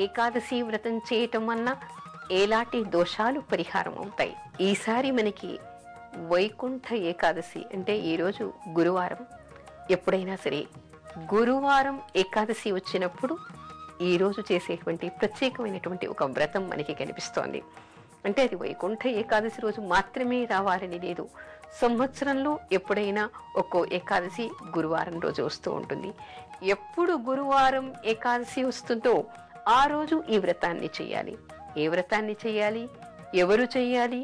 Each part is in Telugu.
ఏకాదశి వ్రతం చేయటం వలన ఎలాంటి దోషాలు పరిహారం అవుతాయి? ఈసారి మనకి వైకుంఠ ఏకాదశి అంటే ఈరోజు గురువారం. ఎప్పుడైనా సరే గురువారం ఏకాదశి వచ్చినప్పుడు ఈరోజు చేసేటువంటి ప్రత్యేకమైనటువంటి ఒక వ్రతం మనకి కనిపిస్తోంది. అంటే అది వైకుంఠ ఏకాదశి రోజు మాత్రమే రావాలని లేదు. సంవత్సరంలో ఎప్పుడైనా ఒక్కో ఏకాదశి గురువారం రోజు వస్తూ ఉంటుంది. ఎప్పుడు గురువారం ఏకాదశి వస్తుందో ఆ రోజు ఈ వ్రతాన్ని చేయాలి. ఏ వ్రతాన్ని చేయాలి, ఎవరు చేయాలి,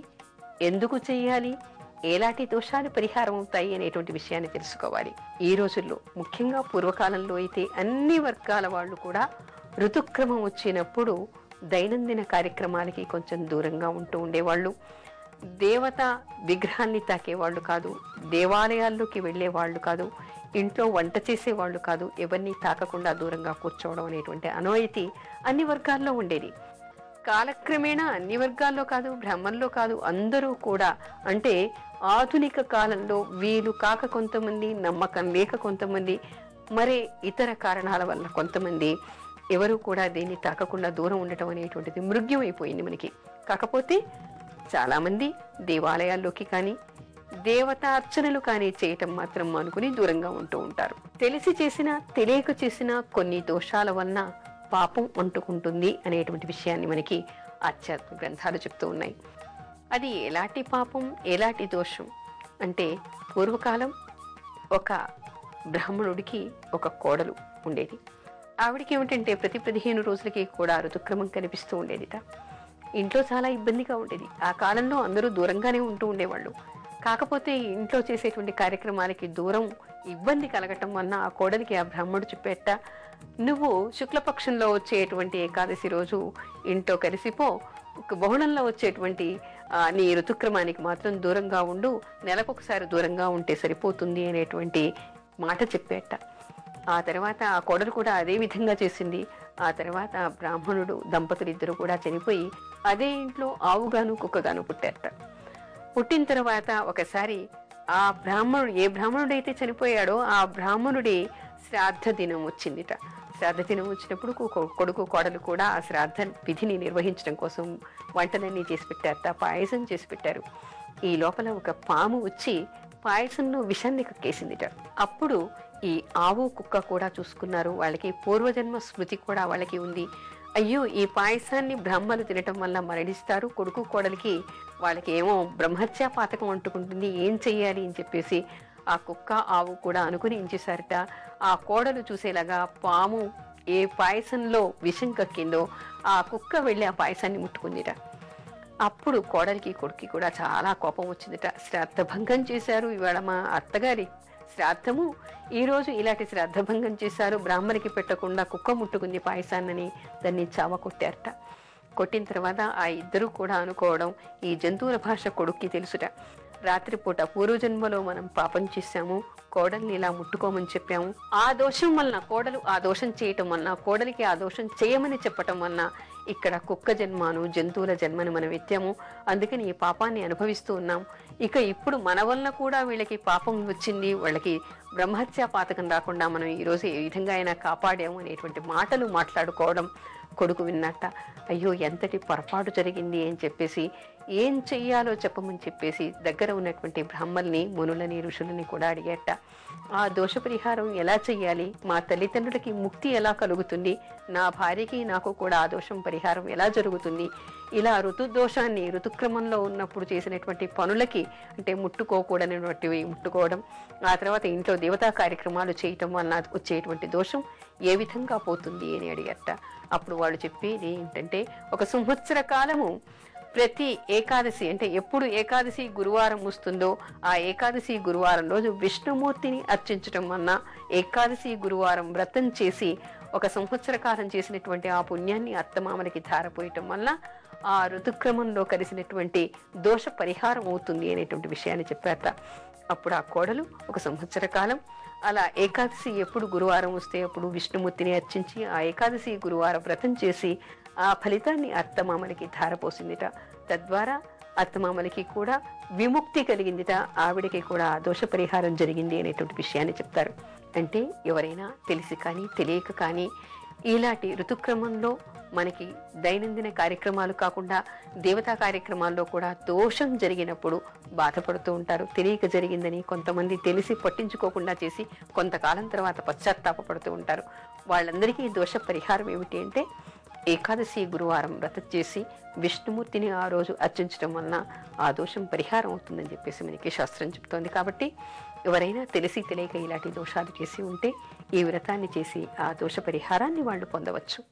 ఎందుకు చేయాలి, ఎలాంటి దోషాలు పరిహారం అవుతాయి అనేటువంటి విషయాన్ని తెలుసుకోవాలి. ఈ రోజుల్లో ముఖ్యంగా పూర్వకాలంలో అయితే అన్ని వర్గాల వాళ్ళు కూడా ఋతుక్రమం వచ్చినప్పుడు దైనందిన కార్యక్రమాలకి కొంచెం దూరంగా ఉంటూ ఉండేవాళ్ళు. దేవత విగ్రహాన్ని తాకేవాళ్ళు కాదు, దేవాలయాల్లోకి వెళ్ళేవాళ్ళు కాదు, ఇంట్లో వంట చేసేవాళ్ళు కాదు, ఎవరిని తాకకుండా దూరంగా కూర్చోవడం అనేటువంటి అనుమతి అన్ని వర్గాల్లో ఉండేది. కాలక్రమేణా అన్ని వర్గాల్లో కాదు, బ్రాహ్మణుల్లో కాదు, అందరూ కూడా అంటే ఆధునిక కాలంలో వీలు కాక కొంతమంది, నమ్మకం లేక కొంతమంది, మరే ఇతర కారణాల వల్ల కొంతమంది ఎవరు కూడా దీన్ని తాకకుండా దూరం ఉండటం అనేటువంటిది మృగ్యం అయిపోయింది మనకి. కాకపోతే చాలా మంది దేవాలయాల్లోకి కానీ దేవతా అర్చనలు కానీ చేయటం మాత్రం అనుకుని దూరంగా ఉంటూ ఉంటారు. తెలిసి చేసినా తెలియక చేసినా కొన్ని దోషాల వలన పాపం అంటుకుంటుంది అనేటువంటి విషయాన్ని మనకి ఆధ్యాత్మిక గ్రంథాలు చెప్తూ ఉన్నాయి. అది ఎలాంటి పాపం, ఎలాంటి దోషం అంటే, పూర్వకాలం ఒక బ్రాహ్మణుడికి ఒక కోడలు ఉండేది. ఆవిడికి ఏమిటంటే ప్రతి 15 రోజులకి కూడా ఋతుక్రమం కనిపిస్తూ ఉండేదిట. ఇంట్లో చాలా ఇబ్బందిగా ఉండేది. ఆ కాలంలో అందరూ దూరంగానే ఉంటూ ఉండేవాళ్ళు. కాకపోతే ఇంట్లో చేసేటువంటి కార్యక్రమాలకి దూరం ఇబ్బంది కలగటం వలన ఆ కోడలికి ఆ బ్రాహ్మణుడు చెప్పేట, నువ్వు శుక్లపక్షంలో వచ్చేటువంటి ఏకాదశి రోజు ఇంట్లో కలిసిపో, బహుళంలో వచ్చేటువంటి నీ ఋతుక్రమానికి మాత్రం దూరంగా ఉండు, నెలకొకసారి దూరంగా ఉంటే సరిపోతుంది అనేటువంటి మాట చెప్పేట. ఆ తర్వాత ఆ కోడలు కూడా అదే విధంగా చేసింది. ఆ తర్వాత బ్రాహ్మణుడు దంపతులు ఇద్దరు కూడా చనిపోయి అదే ఇంట్లో ఆవుగాను కుక్కగాను పుట్టారట. పుట్టిన తర్వాత ఒకసారి ఆ బ్రాహ్మణుడు, ఏ బ్రాహ్మణుడైతే చనిపోయాడో ఆ బ్రాహ్మణుడి శ్రాద్ధ దినం వచ్చిందిట. శ్రాద్ధ దినం వచ్చినప్పుడు కొడుకు కోడలు కూడా ఆ శ్రాద్ధ విధిని నిర్వహించడం కోసం వంటలన్నీ చేసి పెట్టారట, పాయసం చేసి పెట్టారు. ఈ లోపల ఒక పాము వచ్చి పాయసంలో విషాన్ని కక్కేసిందిట. అప్పుడు ఈ ఆవు కుక్క కూడా చూసుకున్నారు. వాళ్ళకి పూర్వజన్మ స్మృతి కూడా వాళ్ళకి ఉంది. అయ్యో, ఈ పాయసాన్ని బ్రాహ్మలు తినటం వల్ల మరణిస్తారు, కొడుకు కోడలికి వాళ్ళకి ఏమో బ్రహ్మహత్యా పాతకం అంటుకుంటుంది, ఏం చెయ్యాలి అని చెప్పేసి ఆ కుక్క ఆవు కూడా అనుకుని ఏం చేశారట, ఆ కోడలు చూసేలాగా పాము ఏ పాయసంలో విషం కక్కిందో ఆ కుక్క వెళ్ళి ఆ పాయసాన్ని ముట్టుకుందిట. అప్పుడు కోడలికి కొడుక్కి కూడా చాలా కోపం వచ్చిందిట. శ్రాద్ధభంగం చేశారు, ఇవాళ మా అత్తగారి శ్రాద్ధము, ఈరోజు ఇలాంటి శ్రాద్ధభంగం చేశారు, బ్రాహ్మణికి పెట్టకుండా కుక్క ముట్టుకుంది పాయసాన్నని దాన్ని చావ కొట్టారట. కొట్టిన తర్వాత ఆ ఇద్దరు కూడా అనుకోవడం, ఈ జంతువుల భాష కొడుక్కి తెలుసుట. రాత్రిపూట పూర్వజన్మలో మనం పాపం చేశాము, కోడల్ని ఇలా ముట్టుకోమని చెప్పాము, ఆ దోషం వలన కోడలు ఆ దోషం చేయటం వలన, కోడలికి ఆ దోషం చేయమని చెప్పటం వలన ఇక్కడ కుక్క జన్మను, జంతువుల జన్మను మనం ఎత్తాము, అందుకని ఈ పాపాన్ని అనుభవిస్తూ ఉన్నాం. ఇక ఇప్పుడు మన వలన కూడా వీళ్ళకి పాపం వచ్చింది, వాళ్ళకి బ్రహ్మహత్యా పాతకం రాకుండా మనం ఈరోజు ఏ విధంగా అయినా కాపాడాము అనేటువంటి మాటలు మాట్లాడుకోవడం కొడుకు విన్నట్ట. అయ్యో, ఎంతటి పొరపాటు జరిగింది అని చెప్పేసి ఏం చెయ్యాలో చెప్పమని చెప్పేసి దగ్గర ఉన్నటువంటి బ్రాహ్మల్ని, మునులని, ఋషులని కూడా అడిగేట. ఆ దోష పరిహారం ఎలా చెయ్యాలి, మా తల్లిదండ్రులకి ముక్తి ఎలా కలుగుతుంది, నా భార్యకి నాకు కూడా ఆ దోషం పరిహారం ఎలా జరుగుతుంది, ఇలా ఋతుదోషాన్ని ఋతుక్రమంలో ఉన్నప్పుడు చేసినటువంటి పనులకి అంటే ముట్టుకోకూడనటువంటివి ముట్టుకోవడం, ఆ తర్వాత ఇంట్లో దేవతా కార్యక్రమాలు చేయటం వలన వచ్చేటువంటి దోషం ఏ విధంగా పోతుంది అని అడిగట. అప్పుడు వాళ్ళు చెప్పేది ఏంటంటే, ఒక సంవత్సర కాలము ప్రతి ఏకాదశి అంటే ఎప్పుడు ఏకాదశి గురువారం వస్తుందో ఆ ఏకాదశి గురువారం రోజు విష్ణుమూర్తిని అర్చించటం వలన, ఏకాదశి గురువారం వ్రతం చేసి ఒక సంవత్సర కాలం చేసినటువంటి ఆ పుణ్యాన్ని అత్తమామలకి ధారపోయటం వల్ల ఆ ఋతుక్రమంలో కలిసినటువంటి దోష పరిహారం అవుతుంది అనేటువంటి విషయాన్ని చెప్పారట. అప్పుడు ఆ కోడలు ఒక సంవత్సర కాలం అలా ఏకాదశి ఎప్పుడు గురువారం వస్తే అప్పుడు విష్ణుమూర్తిని అర్చించి ఆ ఏకాదశి గురువారం వ్రతం చేసి ఆ ఫలితాన్ని అత్తమామలకి ధారపోసిందిట. తద్వారా అత్తమామలకి కూడా విముక్తి కలిగిందిట, ఆవిడకి కూడా దోష పరిహారం జరిగింది అనేటువంటి విషయాన్ని చెప్తారు. అంటే ఎవరైనా తెలిసి కానీ తెలియక కానీ ఇలాంటి ఋతుక్రమంలో మనకి దైనందిన కార్యక్రమాలు కాకుండా దేవతా కార్యక్రమాల్లో కూడా దోషం జరిగినప్పుడు బాధపడుతూ ఉంటారు. తెలియక జరిగిందని కొంతమంది తెలిసి పట్టించుకోకుండా చేసి కొంతకాలం తర్వాత పశ్చాత్తాపడుతూ ఉంటారు. వాళ్ళందరికీ దోష పరిహారం ఏమిటి అంటే ఏకాదశి గురువారం వ్రతం చేసి విష్ణుమూర్తిని ఆ రోజు అర్చించడం వలన ఆ దోషం పరిహారం అవుతుందని చెప్పేసి మనకి శాస్త్రం చెప్తోంది. కాబట్టి ఎవరైనా తెలిసి తెలియక ఇలాంటి దోషాలు చేసి ఉంటే ఈ వ్రతాన్ని చేసి ఆ దోష పరిహారాన్ని వాళ్ళు పొందవచ్చు.